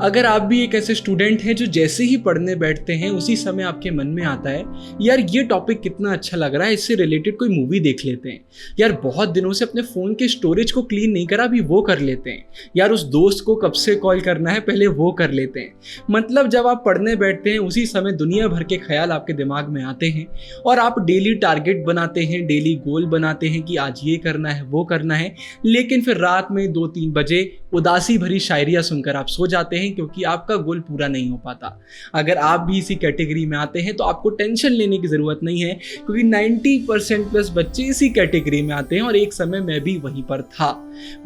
अगर आप भी एक ऐसे स्टूडेंट हैं जो जैसे ही पढ़ने बैठते हैं उसी समय आपके मन में आता है यार ये टॉपिक कितना अच्छा लग रहा है, इससे रिलेटेड कोई मूवी देख लेते हैं, यार बहुत दिनों से अपने फ़ोन के स्टोरेज को क्लीन नहीं करा, अभी वो कर लेते हैं, यार उस दोस्त को कब से कॉल करना है पहले वो कर लेते हैं। मतलब जब आप पढ़ने बैठते हैं उसी समय दुनिया भर के ख्याल आपके दिमाग में आते हैं और आप डेली टारगेट बनाते हैं, डेली गोल बनाते हैं कि आज ये करना है वो करना है, लेकिन फिर रात में 2-3 बजे उदासी भरी शायरियाँ सुनकर आप सो जाते हैं क्योंकि आपका गोल पूरा नहीं हो पाता। अगर आप भी इसी कैटेगरी में आते हैं तो आपको टेंशन लेने की ज़रूरत नहीं है क्योंकि 90% प्लस बच्चे इसी कैटेगरी में आते हैं और एक समय मैं भी वहीं पर था।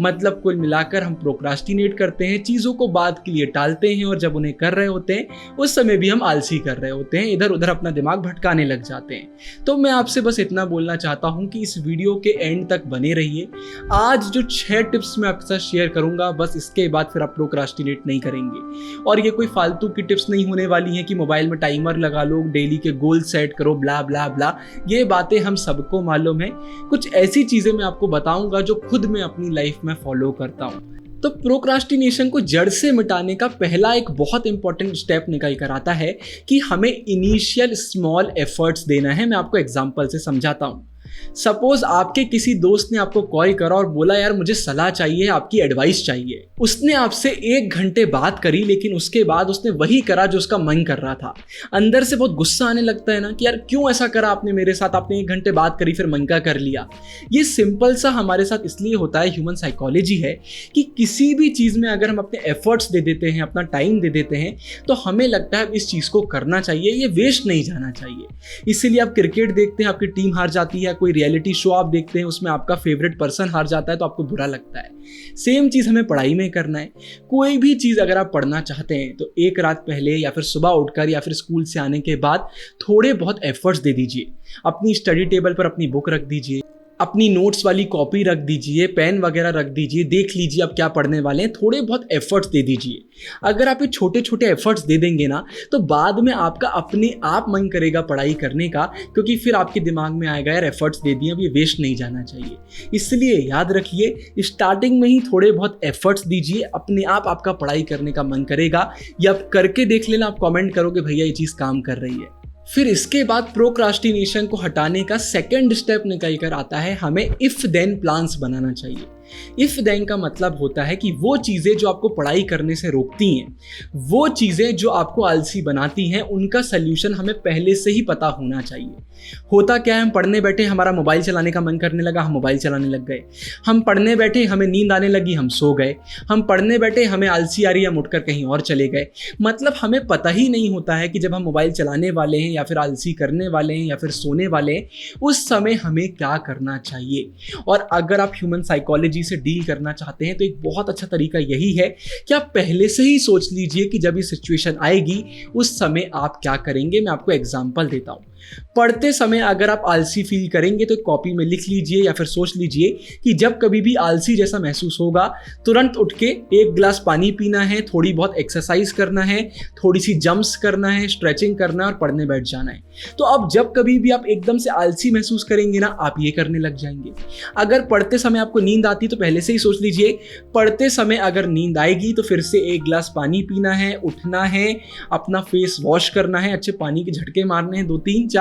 मतलब कुल मिलाकर हम प्रोक्रास्टिनेट करते हैं, चीज़ों को बाद के लिए टालते हैं और जब उन्हें कर रहे होते हैं उस समय भी हम आलसी कर रहे होते हैं, इधर उधर अपना दिमाग भटकाने लग जाते हैं। तो मैं आपसे बस इतना बोलना चाहता हूँ कि इस वीडियो के एंड तक बने रहिए। आज जो 6 टिप्स मैं आपके साथ शेयर करूँगा बस इसके बाद फिर आप प्रोक्रास्टिनेट नहीं करेंगे। और ये कोई फालतू की टिप्स नहीं होने वाली हैं कि मोबाइल में टाइमर लगा लो, डेली के गोल सेट करो, ब्ला ब्ला ब्ला, ये बातें हम सबको मालूम है। कुछ ऐसी चीज़ें मैं आपको बताऊंगा जो खुद मैं अपनी लाइफ में फॉलो करता हूँ। तो प्रोक्रास्टिनेशन को जड़ से मिटाने का पहला एक बहुत इंपॉर्टेंट स्टेप निकल कर आता है कि हमें इनिशियल स्मॉल एफर्ट्स देना है। मैं आपको एग्जांपल से समझाता हूँ। सपोज आपके किसी दोस्त ने आपको कॉल करा और बोला यार मुझे सलाह चाहिए, आपकी एडवाइस चाहिए। उसने आपसे 1 घंटे बात करी लेकिन उसके बाद उसने वही करा जो उसका मन कर रहा था। अंदर से बहुत गुस्सा आने लगता है ना कि यार क्यों ऐसा करा आपने मेरे साथ, आपने 1 घंटे बात करी फिर मन का कर लिया। ये सिंपल सा हमारे साथ इसलिए होता है, ह्यूमन साइकोलॉजी है कि किसी भी चीज़ में अगर हम अपने एफर्ट्स दे देते हैं, अपना टाइम दे देते हैं तो हमें लगता है इस चीज़ को करना चाहिए, ये वेस्ट नहीं जाना चाहिए। इसीलिए आप क्रिकेट देखते हैं, आपकी टीम हार जाती है, कोई रियलिटी शो आप देखते हैं उसमें आपका फेवरेट पर्सन हार जाता है तो आपको बुरा लगता है। सेम चीज़ हमें पढ़ाई में करना है। कोई भी चीज़ अगर आप पढ़ना चाहते हैं तो एक रात पहले या फिर सुबह उठकर या फिर स्कूल से आने के बाद थोड़े बहुत एफर्ट्स दे दीजिए। अपनी स्टडी टेबल पर अपनी बुक रख दीजिए, अपनी नोट्स वाली कॉपी रख दीजिए, पेन वगैरह रख दीजिए, देख लीजिए आप क्या पढ़ने वाले हैं, थोड़े बहुत एफर्ट्स दे दीजिए। अगर आप ये छोटे छोटे एफर्ट्स दे देंगे ना तो बाद में आपका अपने आप मन करेगा पढ़ाई करने का, क्योंकि फिर आपके दिमाग में आएगा यार एफर्ट्स दे दिए, अब ये वेस्ट नहीं जाना चाहिए। इसलिए याद रखिए स्टार्टिंग में ही थोड़े बहुत एफर्ट्स दीजिए, अपने आप आपका पढ़ाई करने का मन करेगा। या आप करके देख लेना, आप कमेंट करोगे भैया ये चीज़ काम कर रही है। फिर इसके बाद प्रोक्रास्टिनेशन को हटाने का सेकंड स्टेप निकल कर आता है, हमें इफ देन प्लान्स बनाना चाहिए। इफ देन का मतलब होता है कि वो चीज़ें जो आपको पढ़ाई करने से रोकती हैं, वो चीज़ें जो आपको आलसी बनाती हैं, उनका सल्यूशन हमें पहले से ही पता होना चाहिए। होता क्या है, हम पढ़ने बैठे, हमारा मोबाइल चलाने का मन करने लगा, हम मोबाइल चलाने लग गए। हम पढ़ने बैठे, हमें नींद आने लगी, हम सो गए। हम पढ़ने बैठे, हमें आलसी आ रही, हम उठकर कहीं और चले गए। मतलब हमें पता ही नहीं होता है कि जब हम मोबाइल चलाने वाले हैं या फिर आलसी करने वाले हैं या फिर सोने वाले हैं उस समय हमें क्या करना चाहिए। और अगर आप ह्यूमन साइकोलॉजी से डील करना चाहते हैं तो एक बहुत अच्छा तरीका यही है कि आप पहले से ही सोच लीजिए कि जब ये सिचुएशन आएगी उस समय आप क्या करेंगे। मैं आपको एग्जांपल देता हूं। पढ़ते समय अगर आप आलसी फील करेंगे तो कॉपी में लिख लीजिए या फिर सोच लीजिए कि जब कभी भी आलसी जैसा महसूस होगा तुरंत उठ के 1 गिलास पानी पीना है, थोड़ी बहुत एक्सरसाइज करना है, थोड़ी सी जंप्स करना है, स्ट्रेचिंग करना है और पढ़ने बैठ जाना है। तो अब जब कभी भी आप एकदम से आलसी महसूस करेंगे ना, आप ये करने लग जाएंगे। अगर पढ़ते समय आपको नींद आती तो पहले से ही सोच लीजिए पढ़ते समय अगर नींद आएगी तो फिर से 1 गिलास पानी पीना है, उठना है, अपना फेस वॉश करना है, अच्छे पानी के झटके मारने हैं 2-3-4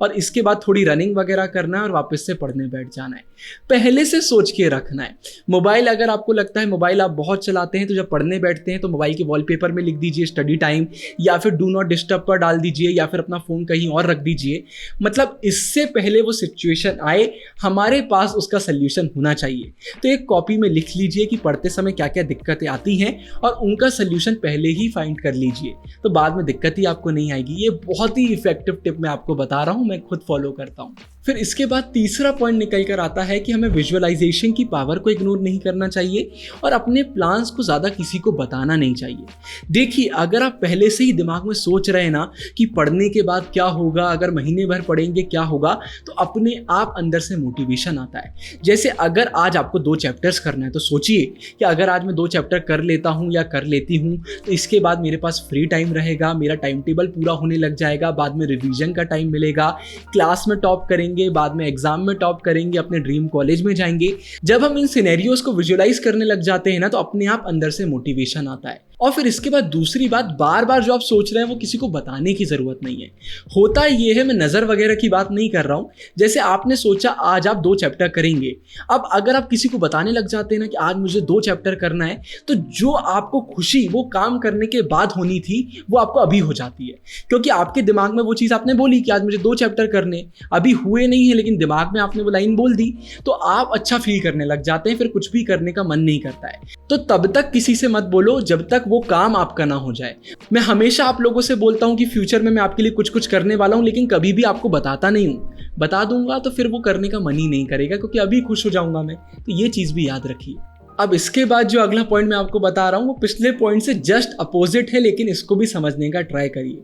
और इसके बाद थोड़ी रनिंग वगैरह करना है और वापस से पढ़ने बैठ जाना है। पहले से सोच के रखना है। मोबाइल अगर आपको लगता है मोबाइल आप बहुत चलाते हैं तो जब पढ़ने बैठते हैं तो मोबाइल के वॉलपेपर में लिख दीजिए स्टडी टाइम या फिर डू नॉट डिस्टर्ब पर डाल दीजिए या फिर अपना फ़ोन कहीं और रख दीजिए। मतलब इससे पहले वो सिचुएशन आए हमारे पास उसका सल्यूशन होना चाहिए। तो एक कॉपी में लिख लीजिए कि पढ़ते समय क्या क्या दिक्कतें आती हैं और उनका सल्यूशन पहले ही फाइंड कर लीजिए, तो बाद में दिक्कत ही आपको नहीं आएगी। ये बहुत ही इफेक्टिव टिप मैं आपको बता रहा हूँ, मैं खुद फॉलो करता हूँ। फिर इसके बाद तीसरा पॉइंट निकल कर आता है कि हमें विजुअलाइजेशन की पावर को इग्नोर नहीं करना चाहिए और अपने प्लान्स को ज़्यादा किसी को बताना नहीं चाहिए। देखिए अगर आप पहले से ही दिमाग में सोच रहे हैं ना कि पढ़ने के बाद क्या होगा, अगर महीने भर पढ़ेंगे क्या होगा, तो अपने आप अंदर से मोटिवेशन आता है। जैसे अगर आज आपको 2 चैप्टर्स करना है तो सोचिए कि अगर आज मैं 2 चैप्टर कर लेता हूँ या कर लेती हूँ तो इसके बाद मेरे पास फ्री टाइम रहेगा, मेरा टाइम टेबल पूरा होने लग जाएगा, बाद में रिवीजन का टाइम मिलेगा, क्लास में टॉप करेंगे, बाद में एग्जाम में टॉप करेंगे, अपने ड्रीम कॉलेज में जाएंगे। जब हम इन सिनेरियोज को विजुअलाइज करने लग जाते हैं ना तो अपने आप अंदर से मोटिवेशन आता है। और फिर इसके बाद दूसरी बात, बार बार जो आप सोच रहे हैं वो किसी को बताने की ज़रूरत नहीं है। होता ये है, मैं नज़र वगैरह की बात नहीं कर रहा हूँ, जैसे आपने सोचा आज आप 2 चैप्टर करेंगे, अब अगर आप किसी को बताने लग जाते हैं ना कि आज मुझे 2 चैप्टर करना है, तो जो आपको खुशी वो काम करने के बाद होनी थी वो आपको अभी हो जाती है, क्योंकि आपके दिमाग में वो चीज़ आपने बोली कि आज मुझे 2 चैप्टर करने, अभी हुए नहीं है लेकिन दिमाग में आपने वो लाइन बोल दी, तो आप अच्छा फील करने लग जाते हैं, फिर कुछ भी करने का मन नहीं करता है। तो तब तक किसी से मत बोलो जब तक वो काम आपका ना हो जाए। मैं हमेशा आप लोगों से बोलता हूं कि फ्यूचर में मैं आपके लिए कुछ कुछ करने वाला हूं, लेकिन कभी भी आपको बताता नहीं हूं। बता दूंगा तो फिर वो करने का मन ही नहीं करेगा, क्योंकि अभी खुश हो जाऊंगा मैं। तो ये चीज़ भी याद रखिए। अब इसके बाद जो अगला पॉइंट मैं आपको बता रहा हूँ वो पिछले पॉइंट से जस्ट अपोजिट है, लेकिन इसको भी समझने का ट्राई करिए।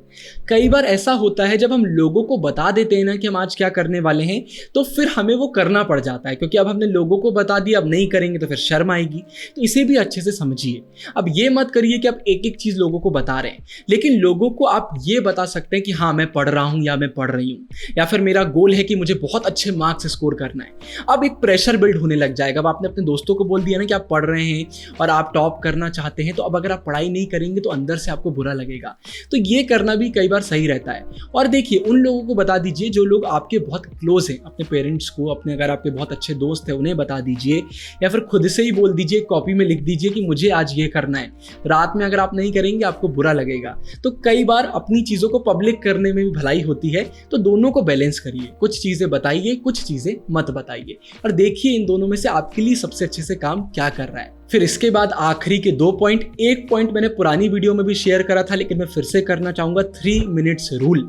कई बार ऐसा होता है जब हम लोगों को बता देते हैं ना कि हम आज क्या करने वाले हैं, तो फिर हमें वो करना पड़ जाता है, क्योंकि अब हमने लोगों को बता दिया, अब नहीं करेंगे तो फिर शर्म आएगी। तो इसे भी अच्छे से समझिए। अब ये मत करिए कि आप एक एक चीज़ लोगों को बता रहे हैं, लेकिन लोगों को आप ये बता सकते हैं कि हाँ मैं पढ़ रहा हूँ या मैं पढ़ रही हूँ, या फिर मेरा गोल है कि मुझे बहुत अच्छे मार्क्स स्कोर करना है। अब एक प्रेशर बिल्ड होने लग जाएगा। अब आपने अपने दोस्तों को बोल दिया ना कि आप पढ़ रहे हैं और आप टॉप करना चाहते हैं, तो अब अगर आप पढ़ाई नहीं करेंगे तो अंदर से आपको बुरा लगेगा। तो ये करना भी कई बार सही रहता है। और देखिए, उन लोगों को बता दीजिए जो लोग आपके बहुत क्लोज हैं, अपने पेरेंट्स को, अपने अगर आपके बहुत अच्छे दोस्त हैं उन्हें बता दीजिए, या फिर खुद से ही बोल दीजिए, कॉपी में लिख दीजिए कि मुझे आज ये करना है। रात में अगर आप नहीं करेंगे आपको बुरा लगेगा। तो कई बार अपनी चीज़ों को पब्लिक करने में भी भलाई होती है, तो दोनों को बैलेंस करिए। कुछ चीज़ें बताइए, कुछ चीज़ें मत बताइए, और देखिए इन दोनों में से आपके लिए सबसे अच्छे से काम क्या कर रहा है। फिर इसके बाद आखिरी के 2 पॉइंट। एक पॉइंट मैंने पुरानी वीडियो में भी शेयर करा था, लेकिन मैं फिर से करना चाहूँगा, 3 मिनट्स रूल।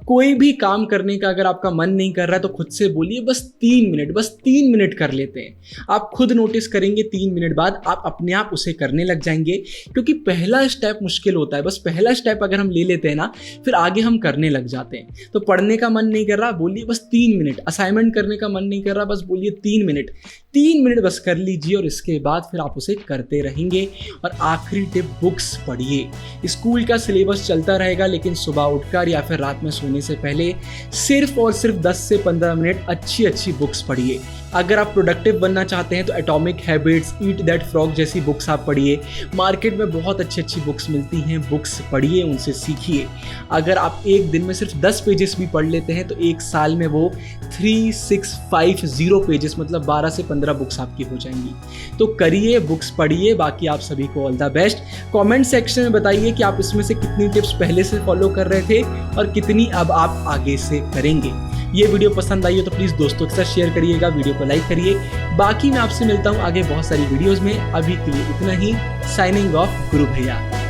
कोई भी काम करने का अगर आपका मन नहीं कर रहा है तो खुद से बोलिए बस 3 मिनट, बस 3 मिनट कर लेते हैं। आप खुद नोटिस करेंगे 3 मिनट बाद आप अपने आप उसे करने लग जाएंगे, क्योंकि पहला स्टेप मुश्किल होता है। बस पहला स्टेप अगर हम ले लेते हैं ना, फिर आगे हम करने लग जाते हैं। तो पढ़ने का मन नहीं कर रहा, बोलिए बस 3 मिनट। असाइनमेंट करने का मन नहीं कर रहा, बस बोलिए 3 मिनट। 3 मिनट बस कर लीजिए, और इसके बाद फिर आप उसे करते रहेंगे। और आखिरी टिप, बुक्स पढ़िए। स्कूल का सिलेबस चलता रहेगा, लेकिन सुबह उठकर या फिर रात में सोने से पहले सिर्फ और सिर्फ 10 से 15 मिनट अच्छी अच्छी बुक्स पढ़िए। अगर आप प्रोडक्टिव बनना चाहते हैं तो atomic habits, eat that frog जैसी बुक्स आप पढ़िए। मार्केट में बहुत अच्छी अच्छी बुक्स मिलती हैं, बुक्स पढ़िए, उनसे सीखिए। अगर आप एक दिन में सिर्फ 10 पेजेस भी पढ़ लेते हैं तो एक साल में वो 3650 पेजेस, मतलब 12 से 15 बुक्स आपकी हो जाएंगी। तो करिए, बुक्स पढ़िए। बाकी आप सभी को all the best. Comment section में बताइए कि आप इसमें से कितनी टिप्स पहले से फॉलो कर रहे थे और कितनी अब आप आगे से करेंगे। ये वीडियो पसंद आई हो तो प्लीज़ दोस्तों के साथ शेयर करिएगा, वीडियो को लाइक करिए। बाकी मैं आपसे मिलता हूँ आगे बहुत सारी वीडियोज़ में। अभी के लिए इतना ही। साइनिंग ऑफ, गुरु भैया।